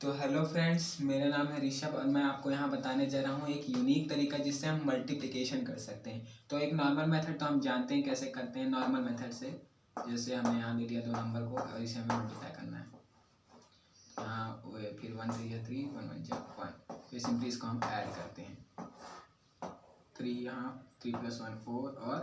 तो hello friends, मेरा नाम है ऋषभ और मैं आपको यहाँ बताने जा रहा हूँ एक यूनिक तरीका जिससे हम मल्टीप्लिकेशन कर सकते हैं। तो एक नॉर्मल मेथड तो हम जानते हैं कैसे करते हैं। नॉर्मल मेथड से जैसे हमने यहाँ दे दिया दो नंबर को और इसे हमें मल्टीप्लाई करना है। यहाँ फिर 1 3 या 3 1 1 जा 1, फिर सिंपली इसको हम ऐड करते हैं। 3 यहाँ 3 + 1 4 और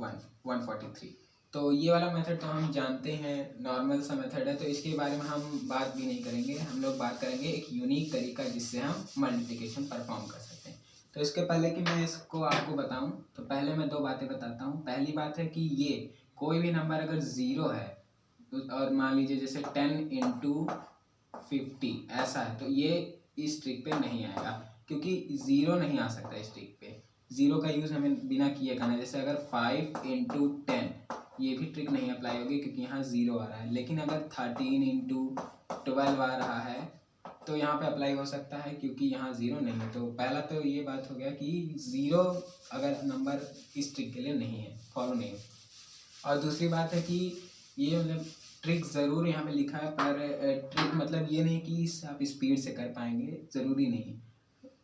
1 143। तो ये वाला मेथड तो हम जानते हैं, नॉर्मल सा मेथड है, तो इसके बारे में हम बात भी नहीं करेंगे। हम लोग बात करेंगे एक यूनिक तरीका जिससे हम मल्टीप्लिकेशन परफॉर्म कर सकते हैं। तो इसके पहले कि मैं इसको आपको बताऊं तो पहले मैं दो बातें बताता हूं। पहली बात है कि ये कोई भी नंबर अगर ज़ीरो है और मान लीजिए जैसे 10 × 50 ऐसा है तो ये इस ट्रिक पे नहीं आएगा, क्योंकि ज़ीरो नहीं आ सकता इस ट्रिक पे। ज़ीरो का यूज़ हमें बिना किए करना है। जैसे अगर 5 × 10 ये भी ट्रिक नहीं अप्लाई होगी क्योंकि यहाँ ज़ीरो आ रहा है। लेकिन अगर 13 × 12 आ रहा है तो यहाँ पे अप्लाई हो सकता है क्योंकि यहाँ ज़ीरो नहीं है। तो पहला तो ये बात हो गया कि ज़ीरो अगर नंबर इस ट्रिक के लिए नहीं है, फॉलो नहीं है। और दूसरी बात है कि ये मतलब ट्रिक ज़रूर यहाँ पे लिखा है, पर ट्रिक मतलब ये नहीं कि आप स्पीड से कर पाएंगे, ज़रूरी नहीं।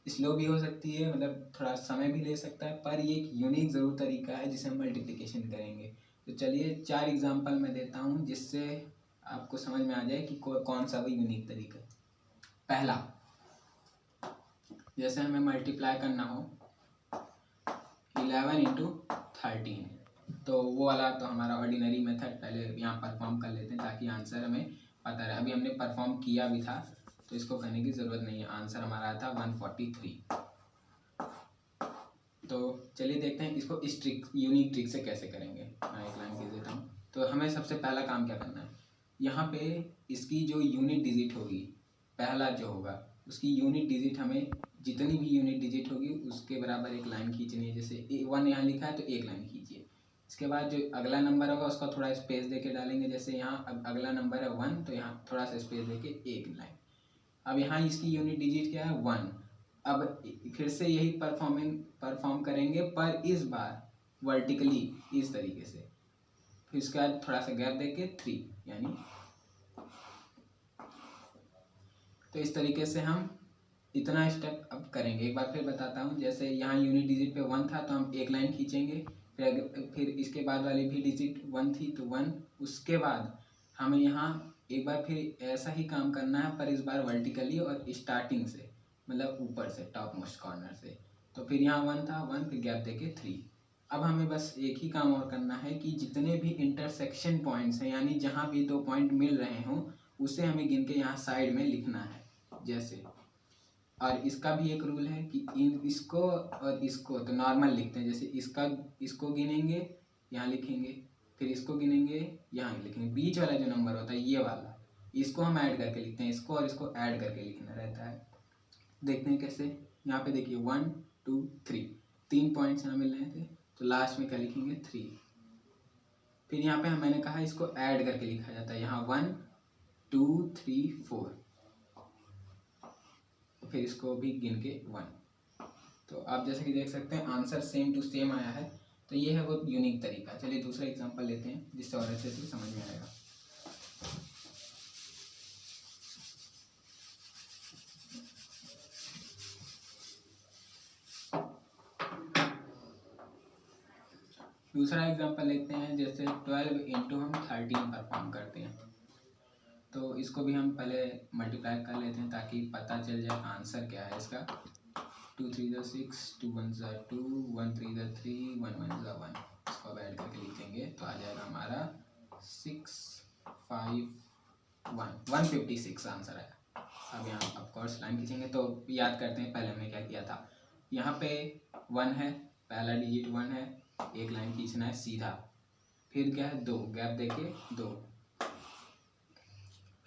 स्लो भी हो सकती है, मतलब थोड़ा समय भी ले सकता है, पर ये एक यूनिक ज़रूर तरीका है जिसे हम मल्टीप्लिकेशन करेंगे। तो चलिए 4 एग्जांपल मैं देता हूँ जिससे आपको समझ में आ जाए कि कौन सा वो यूनिक तरीका है। पहला, जैसे हमें मल्टीप्लाई करना हो 11 × 13, तो वो वाला तो हमारा ऑर्डिनरी मेथड पहले यहाँ परफॉर्म कर लेते हैं ताकि आंसर हमें पता रहे। अभी हमने परफॉर्म किया भी था तो इसको करने की ज़रूरत नहीं है। आंसर हमारा आया था 143। तो चलिए देखते हैं इसको इस ट्रिक यूनिक ट्रिक से कैसे करेंगे। मैं एक लाइन लिख देता हूँ। तो हमें सबसे पहला काम क्या करना है, यहाँ पे इसकी जो यूनिट डिजिट होगी, पहला जो होगा उसकी यूनिट डिजिट हमें जितनी भी यूनिट डिजिट होगी उसके बराबर एक लाइन खींचनी है। जैसे 1 यहाँ लिखा है तो एक लाइन खींचिए। इसके बाद जो अगला नंबर होगा उसका थोड़ा स्पेस दे के डालेंगे। जैसे यहाँ अगला नंबर है 1 तो यहाँ थोड़ा सा स्पेस दे के एक लाइन। अब यहाँ इसकी यूनिट डिजिट क्या है 1। अब फिर से यही परफॉर्म करेंगे, पर इस बार वर्टिकली इस तरीके से। फिर उसके बाद थोड़ा सा गैप देके 3 यानी। तो इस तरीके से हम इतना स्टेप अब करेंगे। एक बार फिर बताता हूँ। जैसे यहाँ यूनिट डिजिट पे 1 था तो हम एक लाइन खींचेंगे। फिर इसके बाद वाली भी डिजिट 1 थी तो 1। उसके बाद हमें यहाँ एक बार फिर ऐसा ही काम करना है, पर इस बार वर्टिकली और स्टार्टिंग से, मतलब ऊपर से, टॉप मोस्ट कॉर्नर से। तो फिर यहाँ 1 था, 1 फिर गैप देके 3। अब हमें बस एक ही काम और करना है कि जितने भी इंटरसेक्शन पॉइंट्स हैं, यानी जहाँ भी दो पॉइंट मिल रहे हों, उसे हमें गिन के यहाँ साइड में लिखना है। जैसे, और इसका भी एक रूल है कि इसको और इसको तो नॉर्मल लिखते हैं। जैसे इसको गिनेंगे यहाँ लिखेंगे, फिर इसको गिनेंगे यहाँ लिखेंगे। बीच वाला जो नंबर होता है ये वाला, इसको हम ऐड करके लिखते हैं। इसको और इसको ऐड करके लिखना रहता है। देखते हैं कैसे। यहाँ पे देखिए 1 2 3, 3 पॉइंट्स यहाँ मिल रहे थे तो लास्ट में क्या लिखेंगे 3। फिर यहाँ पे मैंने कहा इसको ऐड करके लिखा जाता है। यहाँ 1 2 3 4, फिर इसको भी गिन के 1। तो आप जैसे कि देख सकते हैं आंसर सेम टू सेम आया है। तो ये है वो यूनिक तरीका। चलिए दूसरा एग्जांपल लेते हैं जिससे और अच्छे से समझ में आएगा। दूसरा एग्जांपल लेते हैं। जैसे 12 × हम 13 परफॉर्म करते हैं, तो इसको भी हम पहले मल्टीप्लाई कर लेते हैं ताकि पता चल जाए आंसर क्या है इसका। 2 3 6, 2 1 2, 1 3 3, 1 1 1। इसको अब ऐड करके लिखेंगे तो आ जाएगा हमारा 6 5 1 156 आंसर आया। अब यहाँ ऑफकोर्स लाइन खींचेंगे। तो याद करते हैं पहले हमने क्या किया था। यहाँ पे 1 है, पहला डिजिट 1 है, एक लाइन खींचना है सीधा। फिर क्या है 2, गैप देके 2।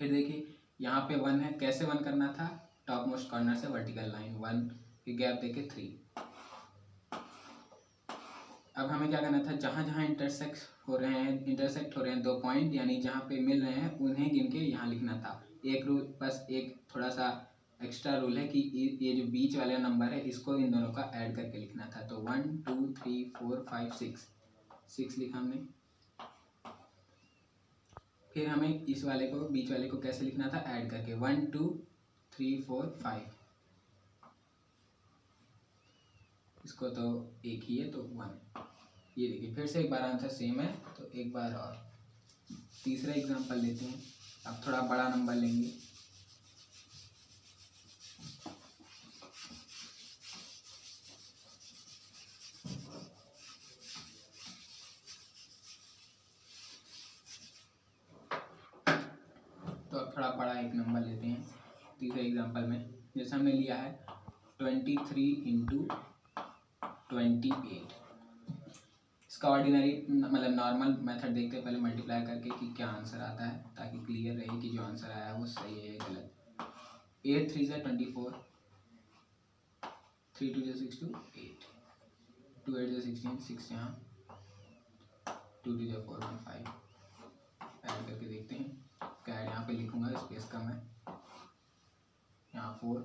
फिर देखिए यहाँ पे 1 है, कैसे 1 करना था, टॉप मोस्ट कॉर्नर से वर्टिकल लाइन 1, फिर गैप देके 3। अब हमें क्या करना था, जहाँ जहाँ इंटरसेक्ट हो रहे हैं दो पॉइंट, यानी जहाँ पे मिल रहे हैं उन्हें गिन के यहाँ लिखना था। एक रूल, बस एक थोड़ा सा एक्स्ट्रा रूल है कि ये जो बीच वाला नंबर है इसको इन दोनों का ऐड करके लिखना था। तो 1 2 3 4 5 6 लिखा हमने। फिर हमें इस वाले को, बीच वाले को कैसे लिखना था, ऐड करके 1 2 3 4 5, इसको तो एक ही है तो 1। ये देखिए फिर से एक बार आंसर सेम है, तो एक बार और तीसरा एग्जांपल लेते हैं। अब थोड़ा बड़ा नंबर लेंगे। तो अब थोड़ा बड़ा एक नंबर लेते हैं तीसरे एग्जांपल में। जैसे हमने लिया है 23 इंटू 28। इसका ऑर्डिनरी मतलब नॉर्मल मेथड देखते हैं पहले मल्टीप्लाई करके कि क्या आंसर आता है, ताकि क्लियर रहे कि जो आंसर आया है वो सही है या गलत। 8 3 ज़ा 24, 3 2 ज़ा 6 2 8, 2 8 ज़ा 16, 6 यहाँ, 2 2 ज़ा 4 1 5। ऐड करके देखते हैं। इसका ऐड यहाँ पे लिखूँगा, स्पेस कम है। यहाँ 4,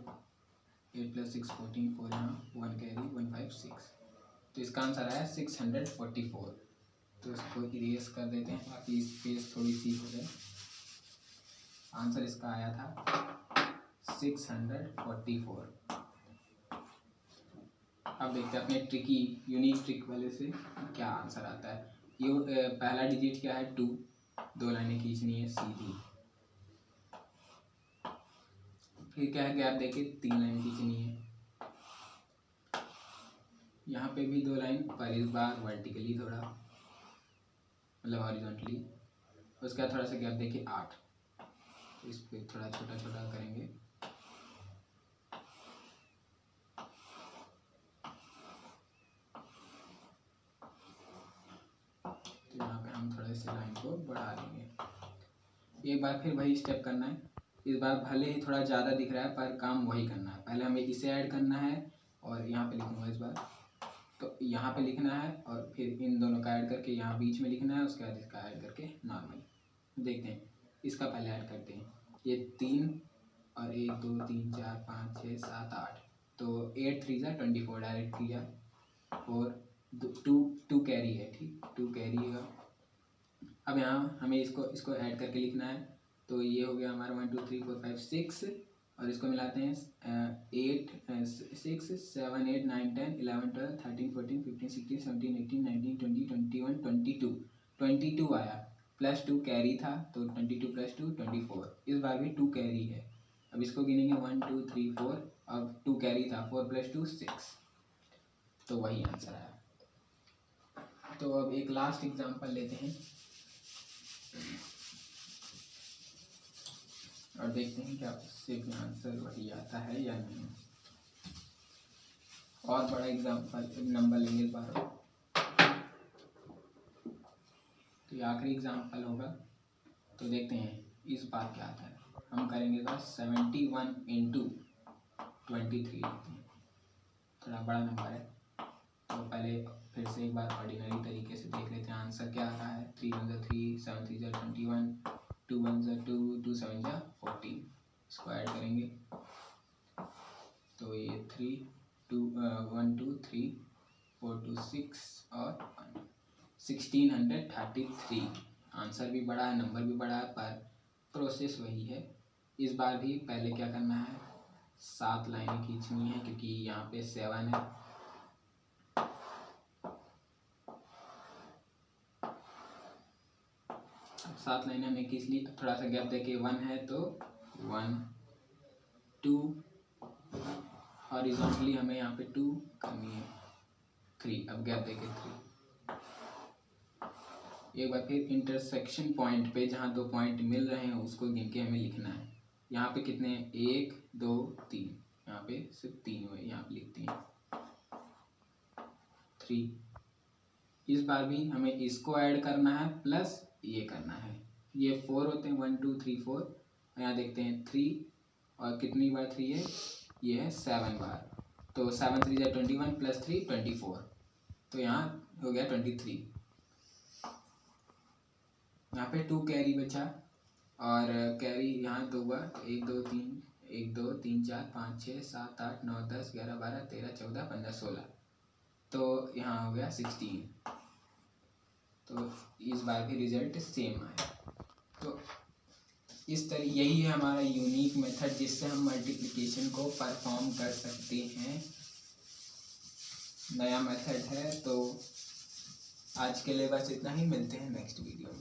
8 + 6 14, 4 यहाँ, 1 कैरी, 1 5 6। तो इसका आंसर आया 644। तो इसको इरेज कर देते हैं ताकि स्पेस थोड़ी सी हो जाए। आंसर इसका आया था 644। अब देखते हैं अपने ट्रिकी यूनिक ट्रिक वाले से क्या आंसर आता है। ये पहला डिजिट क्या है 2, 2 लाइनें खींचनी है सीधी। फिर क्या है गैप देके 3 लाइन खींचनी है। यहाँ पे भी 2 लाइन, पर इस बार वर्टिकली थोड़ा मतलब हॉरिजॉन्टली। उसके बाद थोड़ा सा गैप देके 8। तो इस पर थोड़ा छोटा छोटा करेंगे। तो यहाँ पे हम थोड़े से लाइन को बढ़ा देंगे। एक बार फिर वही स्टेप करना है। इस बार भले ही थोड़ा ज़्यादा दिख रहा है पर काम वही करना है। पहले हमें इसे ऐड करना है और यहाँ पे लिखूँगा इस बार। तो यहाँ पे लिखना है और फिर इन दोनों का ऐड करके यहाँ बीच में लिखना है, उसके बाद इसका ऐड करके नॉर्मल। देखते हैं, इसका पहले ऐड करते हैं। ये 3 और 1 2 3 4 5 6 7 8। तो 8 3 ज़ा 24 डायरेक्ट किया। और 2 कैरी है, ठीक, 2 कैरी है। अब यहाँ हमें इसको ऐड करके लिखना है। तो ये हो गया हमारा 1 2 3 4 5 6 और इसको मिलाते हैं 8 6 7 8 9 10 11 12 13 14 15 16 17 18 19 20 21 22 22 आया, +2 कैरी था तो 22 + 2 24। इस बार भी 2 कैरी है। अब इसको गिनेंगे 1 2 3 4। अब 2 कैरी था, 4 + 2 6। तो वही आंसर आया। तो अब एक लास्ट एग्जांपल लेते हैं और देखते हैं क्या उससे भी आंसर वही आता है या नहीं। और बड़ा एग्जांपल नंबर लेंगे इस बार। तो ये आखिरी एग्जांपल होगा। तो देखते हैं इस बार क्या आता है। हम करेंगे इस बार 71 इंटू 23। थोड़ा बड़ा नंबर है तो पहले फिर से एक बार ऑर्डिनरी तरीके से देख लेते हैं आंसर क्या आ रहा है। 3 1 ज़ा 3, 7 3 ज़ा 21, 2 1 ज़ा 2, 2 7 ज़ा 14। इसको ऐड करेंगे तो ये 3 2 1 2 3 4 2 6 और 1 1633। आंसर भी बड़ा है, नंबर भी बड़ा है, पर प्रोसेस वही है। इस बार भी पहले क्या करना है, 7 लाइनें खींचनी है क्योंकि यहाँ पे 7 है। अब 7 लाइनें हमने खींच ली। थोड़ा सा गैप देके 1 है तो 1 2 हॉरिजॉन्टली हमें यहाँ पे 2 करनी है, 3। अब गैप देके 3। एक बार फिर इंटरसेक्शन पॉइंट पे जहाँ 2 पॉइंट मिल रहे हैं उसको गिन के हमें लिखना है। यहाँ पे कितने हैं, 1 2 3। यहाँ पे सिर्फ 3 हुए, यहाँ पे लिखते हैं 3। इस बार भी हमें इसको ऐड करना है प्लस ये करना है। ये 4 होते हैं, 1 2 3 4। यहाँ देखते हैं 3 और कितनी बार 3 है, ये है 7 बार। तो 7 3 ज़ा 21 + 3 24। तो यहाँ हो गया 23। यहाँ पे 2 कैरी बचा और कैरी यहाँ 2 हुआ, 1 2 3 1 2 3 4 5 6 7 8 9 10 11 12 13 14 15 16। तो यहाँ हो गया 16। तो इस बार भी रिजल्ट सेम आया। तो इस तरह यही है हमारा यूनिक मेथड मेथड जिससे हम मल्टीप्लिकेशन को परफॉर्म कर सकते हैं, नया मेथड है। तो आज के लिए बस इतना ही, मिलते हैं नेक्स्ट वीडियो में।